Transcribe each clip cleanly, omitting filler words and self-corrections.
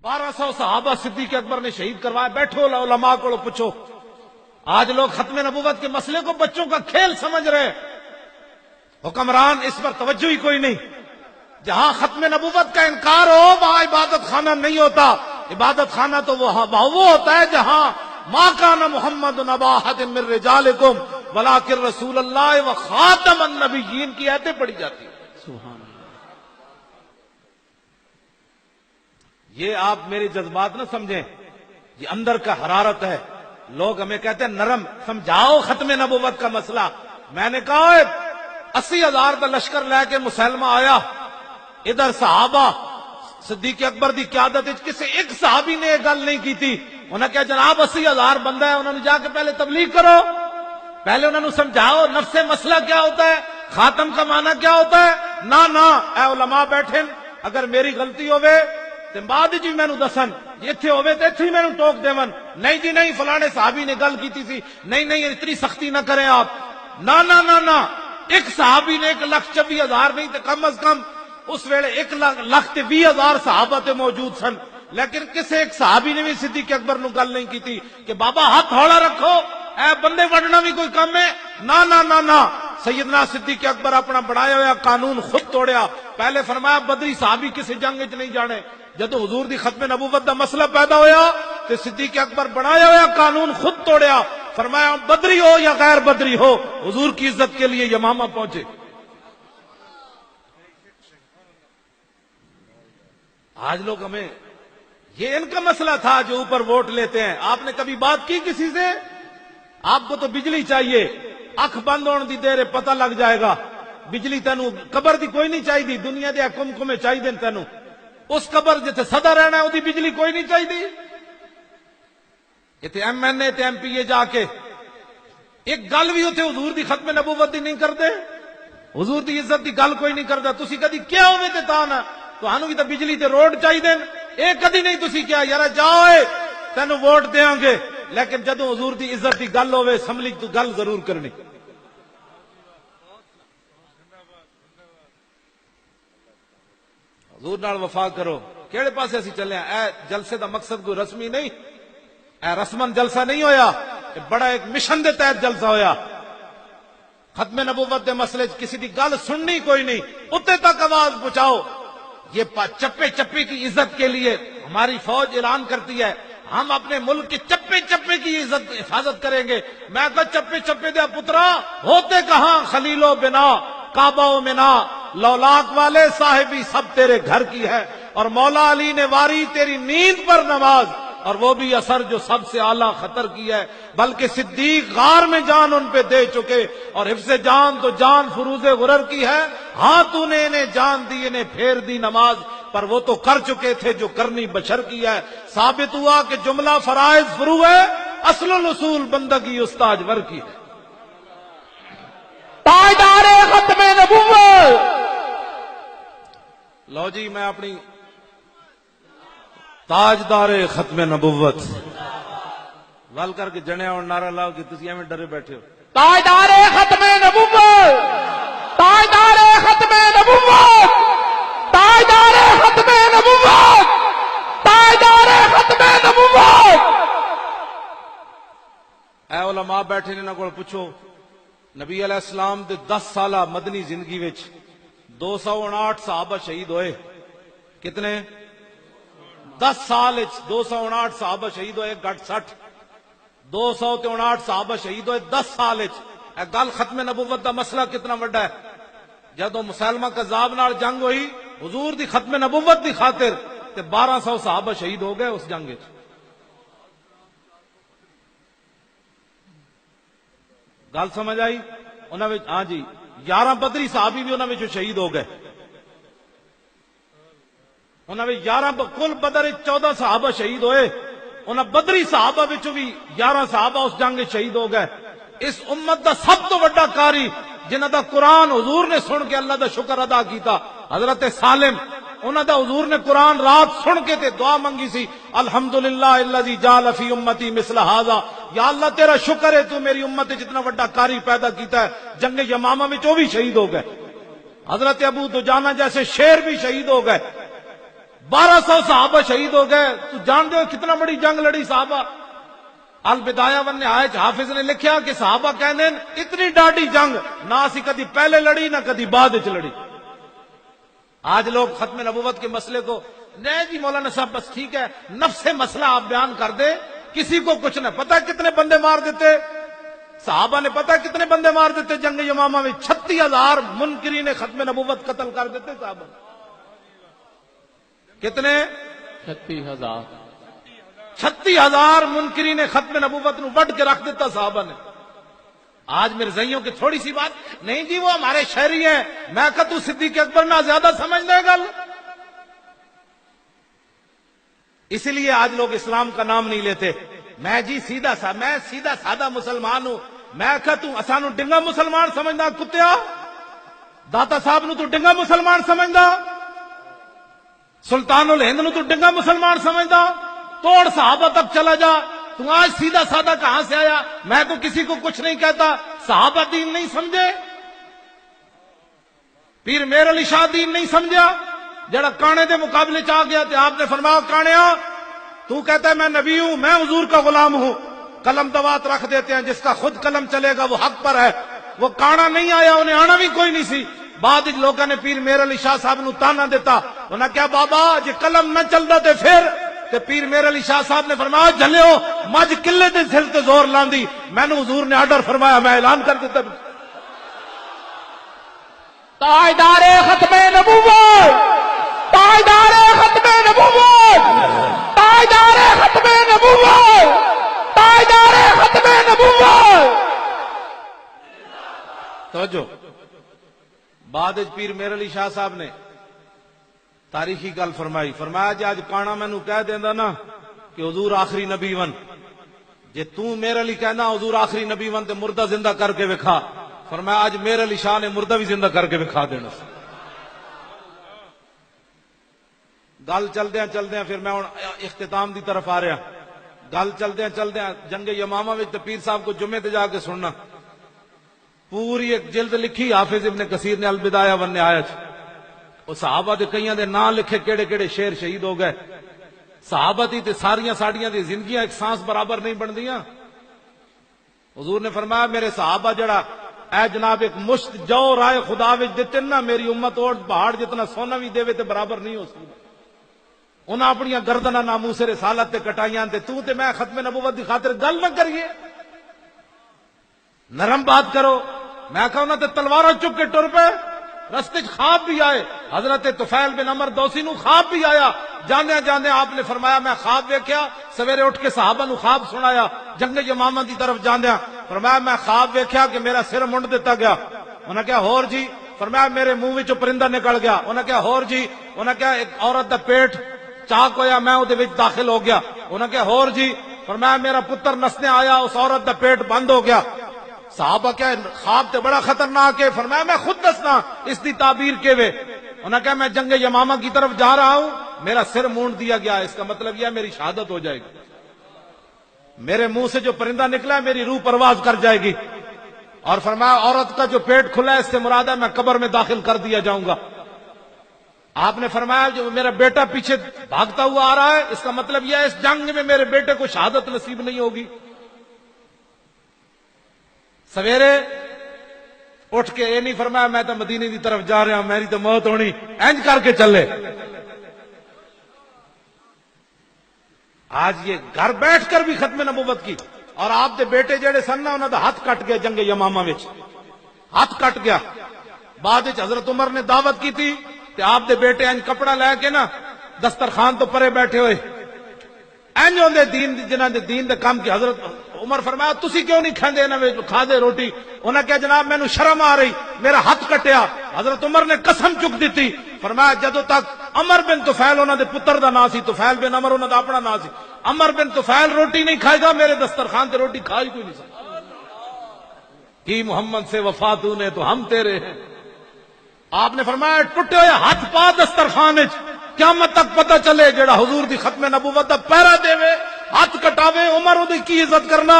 1200 صحابہ صدیق اکبر نے شہید کروایا. بیٹھو علماء کو پوچھو. آج لوگ ختم نبوت کے مسئلے کو بچوں کا کھیل سمجھ رہے ہیں. حکمران اس پر توجہ ہی کوئی نہیں. جہاں ختم نبوت کا انکار ہو وہاں عبادت خانہ نہیں ہوتا. عبادت خانہ تو وہ ہوتا ہے جہاں ما کان محمد ابا احد من رجالکم ولکن رسول اللہ و خاتم النبیین کی آیتیں پڑھی جاتی ہیں. سبحان اللہ. یہ آپ میرے جذبات نہ سمجھیں, یہ اندر کا حرارت ہے. لوگ ہمیں کہتے ہیں نرم سمجھاؤ ختم نبوت کا مسئلہ. میں نے کہا 80,000 کا لشکر لے کے مسلمہ آیا. ادھر صحابہ صدیق اکبر دی قیادت کسی ایک صحابی نے یہ گل نہیں کی تھی. انہوں نے کہا جناب 80,000 بندہ ہے, انہوں نے جا کے پہلے تبلیغ کرو, پہلے انہوں نے سمجھاؤ نفس مسئلہ کیا ہوتا ہے, خاتم کا معنی کیا ہوتا ہے. نہ اے علماء بیٹھے, اگر میری غلطی ہوئے تو بعد جی میں دسن, اتنے ہوئے تو اتنے میں ٹوک دیون. نہیں جی نہیں فلانے صحابی نے گل کی تھی. نہیں اتنی سختی نہ کریں آپ. نہ ایک صحابی نے 1,24,000 نہیں تو کم از کم اس ویلے 1,20,000 صحابہ تے موجود سن. لیکن کسی ایک صحابی نے بھی صدیق اکبر نو گل نہیں کی تھی کہ بابا ہاتھ ہولا رکھو, اے بندے وڈنا بھی کوئی کم ہے. نہ سیدنا صدیق اکبر اپنا بنایا ہوا قانون خود توڑیا. پہلے فرمایا بدری صحابی کسی جنگ وچ نہیں جانے. جدو حضور دی ختم نبوت دا مسئلہ پیدا ہویا تو صدیق اکبر بنایا ہوا قانون خود توڑیا. فرمایا بدری ہو یا غیر بدری ہو, حضور کی عزت کے لیے یمامہ پہنچے. آج لوگ ہمیں یہ ان کا مسئلہ تھا جو اوپر ووٹ لیتے ہیں. آپ نے کبھی بات کی کسی سے؟ آپ کو تو بجلی چاہیے, اکھ بند ہونے دی دیر پتہ لگ جائے گا. بجلی تینوں قبر دی کوئی نہیں چاہیے, دنیا دے کمکمے چاہیے تینوں. اس قبر جتے سدا رہنا ہے وہ بجلی کوئی نہیں چاہیے. اتنے ایم این اے تے ایم پی اے جا کے ایک گل بھی اتنے حضور دی ختم نبوت دی نہیں کرتے, حضور دی عزت دی گل کوئی نہیں کرتا. تسی کدی کیا ہوئے تے تا نا تو بھی تو بجلی تے روڈ چاہیے. اے کدی نہیں تسی کیا یار جاؤ تینوں ووٹ دیاں گے, لیکن جدو حضور دی عزت دی گل ہوئے اسمبلی تو گل ضرور کرنی. حضور نال وفا کرو. کیڑے پاسے اسی چلے ہیں؟ اے جلسے دا مقصد کوئی رسمی نہیں, اے رسمن جلسہ نہیں ہویا, اے بڑا ایک مشن دے تحت جلسہ ہویا. ختم نبوت دے مسئلے کسی دی گل سننی کوئی نہیں, اتنے تک آواز پہنچاؤ. یہ چپے چپے کی عزت کے لیے ہماری فوج اعلان کرتی ہے ہم اپنے ملک کے چپے چپے کی عزت حفاظت کریں گے. میں کہا چپے چپے دیا پترا ہوتے کہاں, خلیل و بنا کعبہ و منا, لولاک والے صاحبی سب تیرے گھر کی ہے. اور مولا علی نے واری تیری نیند پر نماز, اور وہ بھی اثر جو سب سے اعلیٰ خطر کی ہے. بلکہ صدیق غار میں جان ان پہ دے چکے, اور حفظ جان تو جان فروز غرر کی ہے. ہاں تو نے انہیں جان دی, انہیں پھیر دی نماز, پر وہ تو کر چکے تھے جو کرنی بشر کی ہے. ثابت ہوا کہ جملہ فرائض فرو ہے, اصل الاصول بندگی استاجور کی ہے. تاجدار ختم نبوت. لو جی میں اپنی تاجدار ختم نبوت ول کر کے جنیا اور نعرہ لاؤ کہ تسی ایویں ڈرے بیٹھے ہو. تاجدار ختم نبوت, تاجدار ختم نبوت, تاجدار ختم نبوت, تاجدار ختم نبوت. اے علماء بیٹھے نے انہاں کول پوچھو, نبی علیہ السلام دے 10 سالہ مدنی زندگی وچ 259 صحابہ شہید ہوئے. کتنے؟ 10 سال 259 صحابہ شہید ہوئے, گھٹ 60 259 صحابہ شہید ہوئے 10 سال. اے گل ختم نبوت دا مسئلہ کتنا وڈا ہے. جدو مسلمہ کذاب نال جنگ ہوئی حضور دی ختم نبوت دی خاطر تے 1200 صحابہ شہید ہو گئے اس جنگ وچ. گل سمجھ آئی؟ انہاں وچ ہاں جی 11 بدری صحابی بھی انہاں وچ شہید ہو گئے. انہاں وچ 11 کل بدر 14 صحابہ شہید ہوئے, انہاں بدری صحابہ وچوں بھی 11 صحابہ اس جنگ وچ شہید ہو گئے. اس امت دا سب تو بڑا قاری جنہاں دا قرآن حضور نے سن کے اللہ دا شکر ادا کیتا, حضرت سالم. انہاں دا حضور نے قرآن رات سن کے تے دعا منگی سی, الحمدللہ الذی جعل فی امتی مثل ھذا, یا اللہ تیرا شکر ہے تو میری امت جتنا بڑا قاری پیدا کیتا ہے. جنگ یمامہ میں وہ بھی شہید ہو گئے. حضرت ابو دجانہ جیسے شیر بھی شہید ہو گئے. 1200 صحابہ شہید ہو گئے. تو جانتے ہو کتنا بڑی جنگ لڑی صحابہ. البدایہ ون نہایت حافظ نے لکھیا کہ صحابہ کہنے اتنی ڈاڈی جنگ نہ اسی کدی پہلے لڑی نہ کدی بعد وچ لڑی. آج لوگ ختم نبوت کے مسئلے کو نہیں جی مولانا صاحب بس ٹھیک ہے نفس مسئلہ آپ بیان کر دیں, کسی کو کچھ نہ پتا کتنے بندے مار دیتے صحابہ نے, پتا کتنے بندے مار دیتے جنگ یمامہ میں. 36,000 منکرین ختم نبوت قتل کر دیتے صحابہ. کتنے؟ 36,000. 36,000 منکرین ختم نبوت نو وڈ کے رکھ دیتا صحابہ نے. آج میرے زئیوں کی تھوڑی سی بات نہیں جی وہ ہمارے شہری ہیں, میں کہا تو صدیق اکبر نہ زیادہ سمجھنے گل. اسی لیے آج لوگ اسلام کا نام نہیں لیتے. میں جی میں سیدھا سادہ مسلمان ہوں. میں کہا تو اسانو ڈنگا مسلمان سمجھنا کتیا, داتا صاحب نو تو ڈنگا مسلمان سمجھدا, سلطان الہند نو تو ڈنگا مسلمان سمجھدا, توڑ صحابہ تک چلا جا. تو آج سیدھا سادہ کہاں سے آیا؟ میں تو کسی کو کچھ نہیں کہتا. صحابہ دین نہیں سمجھے, پیر میر علی شاہ دین نہیں سمجھا, جڑا کانے دے مقابلے چاہ گیا تھے آپ نے فرمایا کانیا تو کہتا ہے میں نبی ہوں, میں حضور کا غلام ہوں. قلم دوات رکھ دیتے ہیں, جس کا خود قلم چلے گا وہ حق پر ہے. وہ کانا نہیں آیا, انہیں آنا بھی کوئی نہیں سی. بعد لوگوں نے پیر میر علی شاہ صاحب نو تانا دیتا, انہیں کیا بابا جی قلم نہ چلتا تے پھر تے پیر میر علی شاہ صاحب نے فرمایا جھلیو مجھ قلے دے سر تے زور لاندی, میں نے حضور نے آرڈر فرمایا میں اعلان کر دیتا. تاجدار ختم نبوت, تاجدار ختم نبوت, تاجدار ختم نبوت, تاجدار ختم نبوت. توجہ, بعد پیر میر علی شاہ صاحب نے تاریخی گل فرمائی, فرمایا جی آج کانا مینو کہہ دینا نا کہ حضور آخری نبی ون, جے تو میر علی کہنا حضور آخری نبی ون تے مردہ زندہ کر کے وکھا. فرمایا آج میر علی شاہ نے مردہ بھی زندہ کر کے وکھا دینا. گل چلدیاں چلدیاں پھر میں اختتام دی طرف آ رہا. گل چلدیاں جنگ یمامہ وچ تے پیر صاحب کو جمعے تے جا کے سننا, پوری ایک جلد لکھی حافظ ابن کثیر نے البدایہ ون نہایت. وہ صحابہ دے کئیاں دے نام لکھے کیڑے کیڑے شیر شہید ہو گئے. صحابہ دی تے ساریاں ساڈیاں دی زندگیاں ایک سانس برابر نہیں بندیاں. حضور نے فرمایا میرے صحابہ جڑا اے جناب ایک مشت جو رائے خدا وچ دتے نا, میری امت اور پہاڑ جتنا سونا بھی دے تے برابر نہیں ہو سکتا. انہاں اپنی گردناں ناموس رسالت تے کٹائیاں تے تو تے میں ختم نبوت دی خاطر گل نہ کریے, نرم بات کرو. میں کہا انہاں تے تلواراں چک کے ٹر پے, رستے خواب بھی آئے. حضرت طفیل بن عمر دوسی نو خواب بھی آیا. جاندے جاندے آپ نے فرمایا میں خواب ویکھیا, سویرے اٹھ کے صحابہ نو خواب سنایا. جنگ یمامہ دی طرف جاندیا فرمایا میں خواب ویکھیا کہ میرا سر منڈ دیتا گیا. انہاں کہا ہور جی؟ فرمایا میرے منہ وچوں پرندہ نکل گیا. انہاں کہا ہور جی؟ انہاں کہا ایک عورت دا پیٹ چاک ہویا میں اودے وچ داخل ہو گیا. انہاں کہا ہور جی؟ فرمایا میرا پتر نسنے آیا, اس عورت دا پیٹ بند ہو گیا. صحابہ کیا خواب تے بڑا خطرناک ہے. فرمایا میں خود دسنا اس دی تعبیر کے وے. انہوں نے کہا میں جنگ یمامہ کی طرف جا رہا ہوں, میرا سر مونڈ دیا گیا, اس کا مطلب یہ میری شہادت ہو جائے گی. میرے منہ سے جو پرندہ نکلا ہے میری روح پرواز کر جائے گی. اور فرمایا عورت کا جو پیٹ کھلا ہے اس سے مراد ہے میں قبر میں داخل کر دیا جاؤں گا. آپ نے فرمایا جو میرا بیٹا پیچھے بھاگتا ہوا آ رہا ہے اس کا مطلب یہ ہے اس جنگ میں میرے بیٹے کو شہادت نصیب نہیں ہوگی. سویرے اٹھ کے یہ نہیں فرمایا میں تو مدینے کی طرف جا رہا ہوں میری تو موت ہونی, اینج کر کے چلے. آج یہ گھر بیٹھ کر بھی ختم نبوت کی. اور آپ دے بیٹے جڑے سن نا انہوں دا ہاتھ کٹ گیا جنگ یمامہ وچ, ہاتھ کٹ گیا. بعد حضرت عمر نے دعوت کی تھی تے آپ دے بیٹے اینج کپڑا لے کے نا دسترخوان تو پرے بیٹھے ہوئے اینج ہوندے دین جنہاں دے دین دے کام کی. حضرت عمر فرمایا تسی کیوں نہیں کھاندے انہاں وچ کھا دے روٹی؟ انہاں کہا جناب مینوں شرم آ رہی, میرا ہاتھ کٹیا. حضرت عمر نے قسم چک دیتی, فرمایا جدوں تک عمر بن طفیل انہاں دے پتر دا نام سی, طفیل بن عمر انہاں دا اپنا نام سی, عمر بن طفیل روٹی نہیں کھائے گا میرے دسترخوان تے روٹی کھائی کوئی نہیں سکتا. کی محمد سے وفا تو نے تو ہم تیرے ہیں. آپ نے فرمایا ٹوٹے ہوئے ہاتھ پا دسترخوان وچ, قیامت تک پتہ چلے جڑا حضور دی ختم نبوت دا پہرا دے وے ہاتھ کٹاوے عمر دی کی عزت کرنا.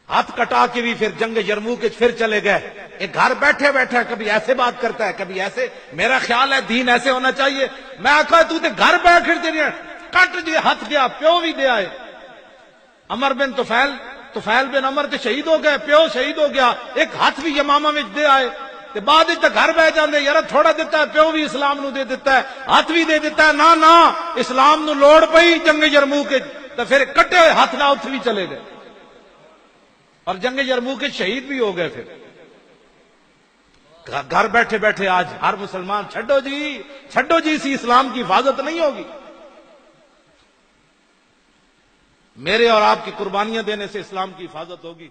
ہاتھ کٹا کے بھی پھر جنگ یرموک کے پھر چلے گئے. ایک گھر بیٹھے بیٹھے کبھی ایسے بات کرتا ہے کبھی ایسے. میرا خیال ہے دین ایسے ہونا چاہیے. میں آخا تو تے گھر بیٹھے تیرے کٹ جی ہاتھ گیا پیو بھی دے آئے. عمر بن طفیل بن عمر تے شہید ہو گئے, پیو شہید ہو گیا, ایک ہاتھ بھی یمامہ میں دے آئے. تے بعد تے گھر بہ جاندے یار تھوڑا دیتا ہے, پیو بھی اسلام نو دے دیتا ہے, ہاتھ بھی دے دیتا ہے. نہ اسلام نو لوڑ پئی جنگ یرموک کے تے پھر کٹے ہوئے ہاتھ نہ اتھ بھی چلے گئے اور جنگ یرموک کے شہید بھی ہو گئے. پھر گھر بیٹھے بیٹھے آج ہر مسلمان چھڈو جی اسی اسلام کی حفاظت نہیں ہوگی. میرے اور آپ کی قربانیاں دینے سے اسلام کی حفاظت ہوگی.